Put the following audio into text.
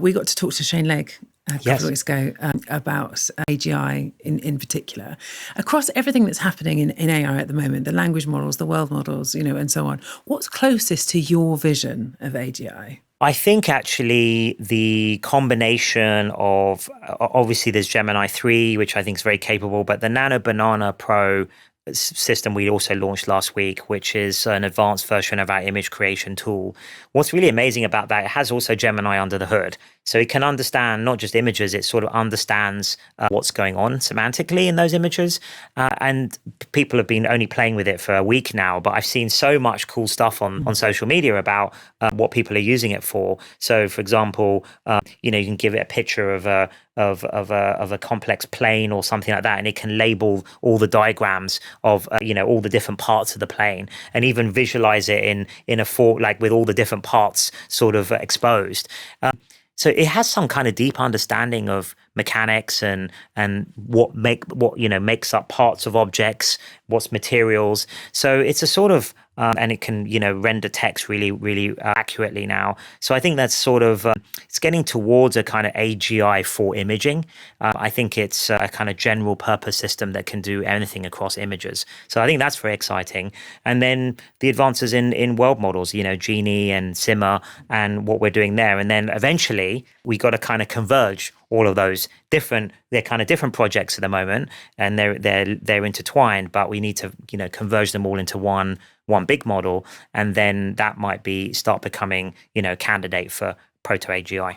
We got to talk to Shane Legg a couple Yes. of weeks ago about AGI in particular. Across everything that's happening in AI at the moment, the language models, the world models, and so on, what's closest to your vision of AGI? I think actually the combination of obviously there's Gemini 3, which I think is very capable, but the Nano Banana Pro system we also launched last week, which is an advanced version of our image creation tool. What's really amazing about that, it has also Gemini under the hood. So it can understand not just images, it sort of understands what's going on semantically in those images. And people have been only playing with it for a week now, but I've seen so much cool stuff on social media about what people are using it for. So for example, you can give it a picture of a complex plane or something like that, and it can label all the diagrams of all the different parts of the plane, and even visualize it in a form like with all the different parts sort of exposed. So it has some kind of deep understanding of mechanics and what makes up parts of objects, what's materials. So it's a sort of and it can render text really really accurately now. So I think that's sort of it's getting towards a kind of AGI for imaging. I think it's a kind of general purpose system that can do anything across images. So I think that's very exciting. And then the advances in world models, Genie and Simmer and what we're doing there. And then eventually we got to kind of converge all of those they're kind of different projects at the moment, and they're intertwined, but we need to converge them all into one big model, and then that might start becoming candidate for proto-AGI.